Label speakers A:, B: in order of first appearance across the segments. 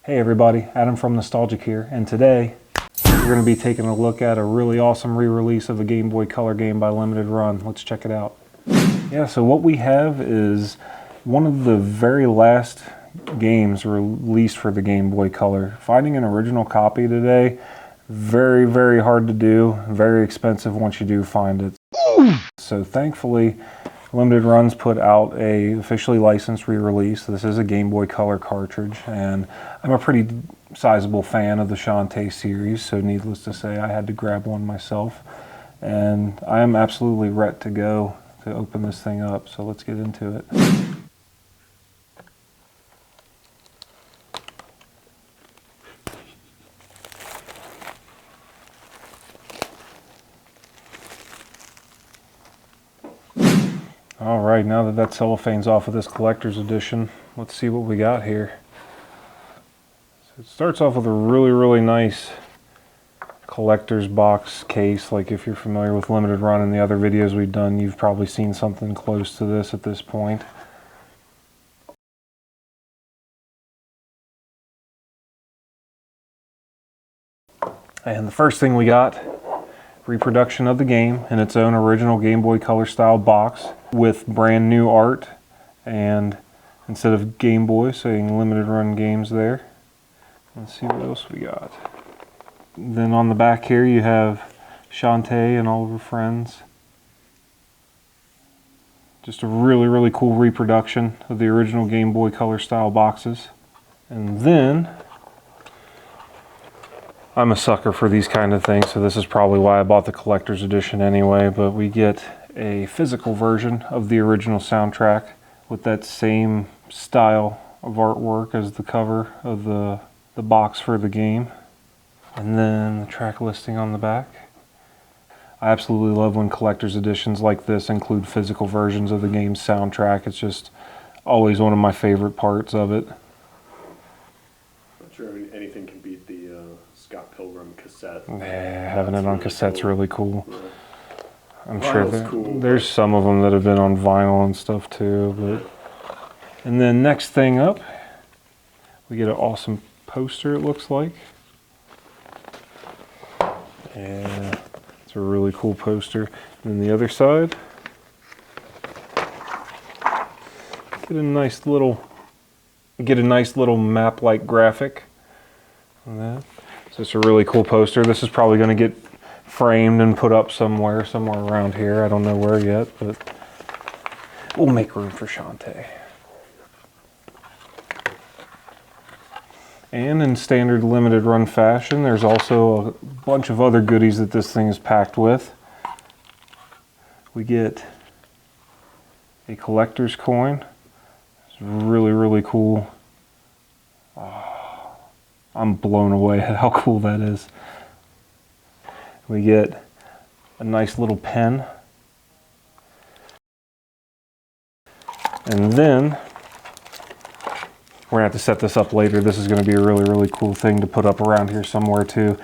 A: Hey everybody, Adam from Nostalgic here, and today we're going to be taking a look at a really awesome re-release of a Game Boy Color game by Limited Run. Let's check it out. Yeah, so what we have is one of the very last games released for the Game Boy Color. Finding an original copy today, very, very hard to do, very expensive once you do find it. So thankfully, Limited Run's put out a officially licensed re-release. This is a Game Boy Color cartridge, and I'm a pretty sizable fan of the Shantae series, so needless to say, I had to grab one myself. And I am absolutely ready to go to open this thing up, so let's get into it. Alright, now that cellophane's off of this collector's edition, let's see what we got here. So it starts off with a really, really nice collector's box case. Like if you're familiar with Limited Run and the other videos we've done, you've probably seen something close to this at this point. And the first thing we got, reproduction of the game in its own original Game Boy Color style box with brand new art, and instead of Game Boy saying Limited Run Games there. Let's see what else we got. Then on the back here you have Shantae and all of her friends. Just a really, really cool reproduction of the original Game Boy Color style boxes. And then I'm a sucker for these kind of things, so this is probably why I bought the collector's edition anyway, but we get a physical version of the original soundtrack with that same style of artwork as the cover of the box for the game. And then the track listing on the back. I absolutely love when collector's editions like this include physical versions of the game's soundtrack. It's just always one of my favorite parts of it.
B: Not sure anything can beat the Scott Pilgrim cassette.
A: Yeah, having it on cassette's
B: cool.
A: really cool.
B: Yeah.
A: I'm sure
B: Cool,
A: there's some of them that have been on vinyl and stuff too. But and then next thing up, we get an awesome poster, it looks like. Yeah, it's a really cool poster. And then the other side, get a nice little map-like graphic on that. So it's a really cool poster. This is probably going to get framed and put up somewhere around here. I don't know where yet, but we'll make room for Shantae. And in standard Limited Run fashion, there's also a bunch of other goodies that this thing is packed with. We get a collector's coin. It's really, really cool. Oh, I'm blown away at how cool that is. We get a nice little pen. And then we're going to have to set this up later. This is going to be a really, really cool thing to put up around here somewhere too.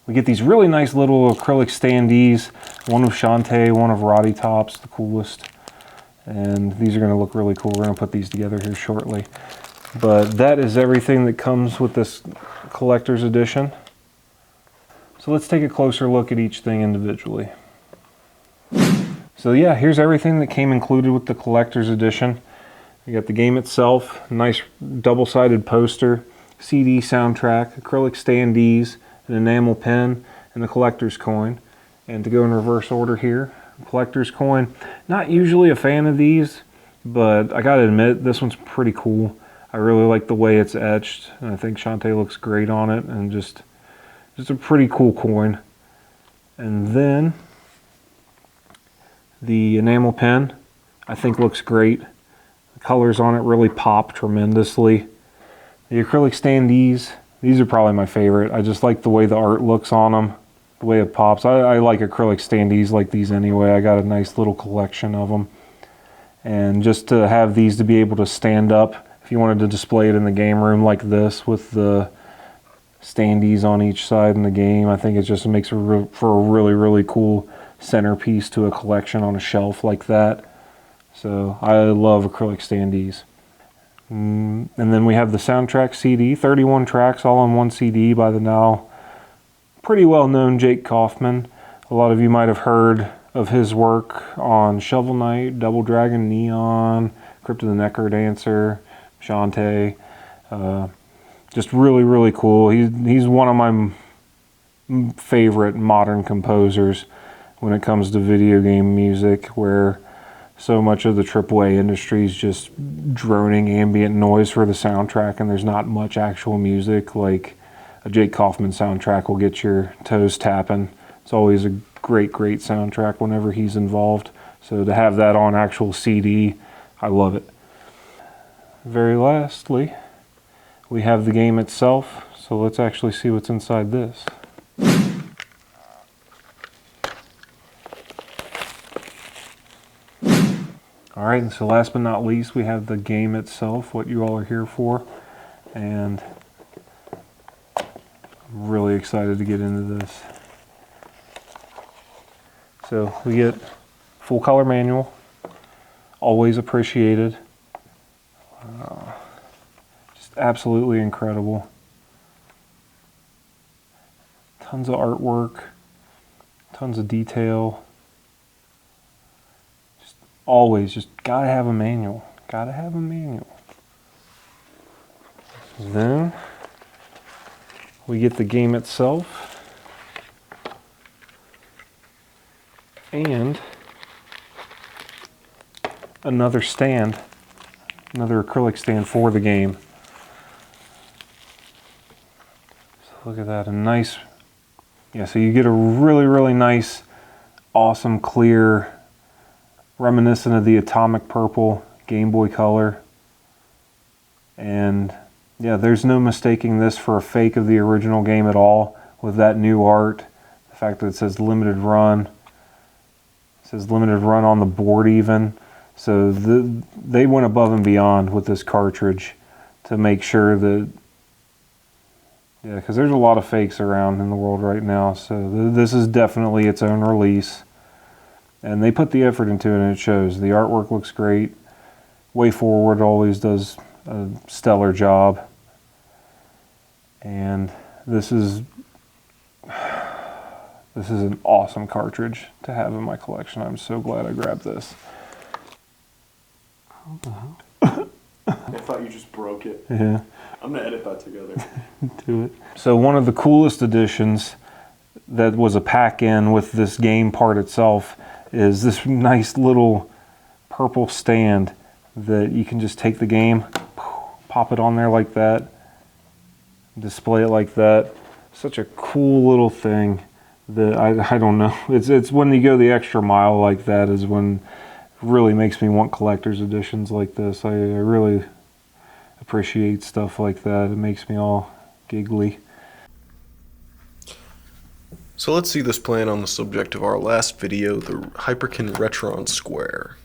A: We get these really nice little acrylic standees. One of Shantae, one of Roddy Top's, the coolest. And these are going to look really cool. We're going to put these together here shortly. But that is everything that comes with this collector's edition. So let's take a closer look at each thing individually. So yeah, here's everything that came included with the collector's edition. You got the game itself, nice double-sided poster, CD soundtrack, acrylic standees, an enamel pen, and the collector's coin. And to go in reverse order here, collector's coin. Not usually a fan of these, but I gotta admit, this one's pretty cool. I really like the way it's etched, and I think Shantae looks great on it, and just a pretty cool coin. And then the enamel pen, I think looks great. The colors on it really pop tremendously. The acrylic standees, these are probably my favorite. I just like the way the art looks on them, the way it pops. I like acrylic standees like these anyway. I got a nice little collection of them. And just to have these to be able to stand up, if you wanted to display it in the game room like this with the standees on each side in the game, I think it just makes for a really, really cool centerpiece to a collection on a shelf like that. So I love acrylic standees. And then we have the soundtrack CD, 31 tracks all on one CD by the now pretty well known Jake Kaufman. A lot of you might have heard of his work on Shovel Knight, Double Dragon, Neon, Crypt of the Necrodancer, Shantae. Just really, really cool. He's one of my favorite modern composers when it comes to video game music, where so much of the AAA industry is just droning ambient noise for the soundtrack, and there's not much actual music. Like a Jake Kaufman soundtrack will get your toes tapping. It's always a great, great soundtrack whenever he's involved. So to have that on actual CD, I love it. Very lastly, we have the game itself. So let's actually see what's inside this. All right, and so last but not least, we have the game itself, what you all are here for. And I'm really excited to get into this. So we get full color manual, always appreciated. Just absolutely incredible. Tons of artwork, tons of detail. Always just gotta have a manual. Gotta have a manual. Then we get the game itself and another stand, another acrylic stand for the game. So look at that, a nice, yeah, so you get a really, really nice, awesome, clear, reminiscent of the atomic purple Gameboy color. And yeah, there's no mistaking this for a fake of the original game at all with that new art. The fact that it says limited run. It says limited run on the board even. So they went above and beyond with this cartridge to make sure that, yeah, because there's a lot of fakes around in the world right now. So this is definitely its own release. And they put the effort into it, and it shows. The artwork looks great. Way Forward always does a stellar job. And this is an awesome cartridge to have in my collection. I'm so glad I grabbed this.
B: I thought you just broke it.
A: Yeah.
B: I'm gonna edit that together.
A: Do it. So one of the coolest additions that was a pack-in with this game part itself is this nice little purple stand that you can just take the game, pop it on there like that, display it like that. Such a cool little thing that I don't know. It's when you go the extra mile like that is when it really makes me want collector's editions like this. I really appreciate stuff like that. It makes me all giggly.
C: So let's see this playing on the subject of our last video, the Hyperkin Retron Square.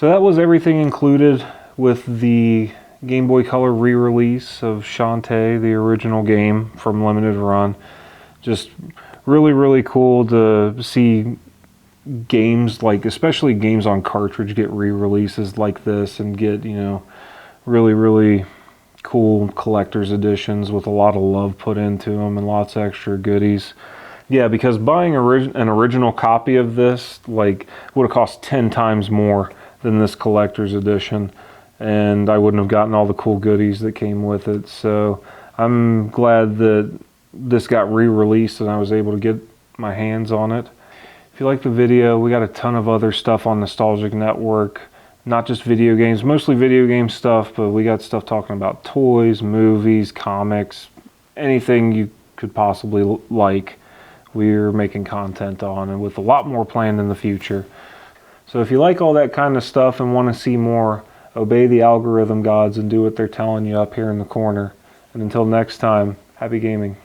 A: So that was everything included with the Game Boy Color re-release of Shantae, the original game from Limited Run. Just really, really cool to see games like, especially games on cartridge, get re-releases like this and get, you know, really, really cool collector's editions with a lot of love put into them and lots of extra goodies. Yeah, because buying an original copy of this like would have cost 10 times more than this collector's edition, and I wouldn't have gotten all the cool goodies that came with it. So I'm glad that this got re-released and I was able to get my hands on it. If you like the video, we got a ton of other stuff on Nostalgic Network. Not just video games, mostly video game stuff, but we got stuff talking about toys, movies, comics, anything you could possibly like. We're making content on, and with a lot more planned in the future. So if you like all that kind of stuff and want to see more, obey the algorithm gods and do what they're telling you up here in the corner. And until next time, happy gaming.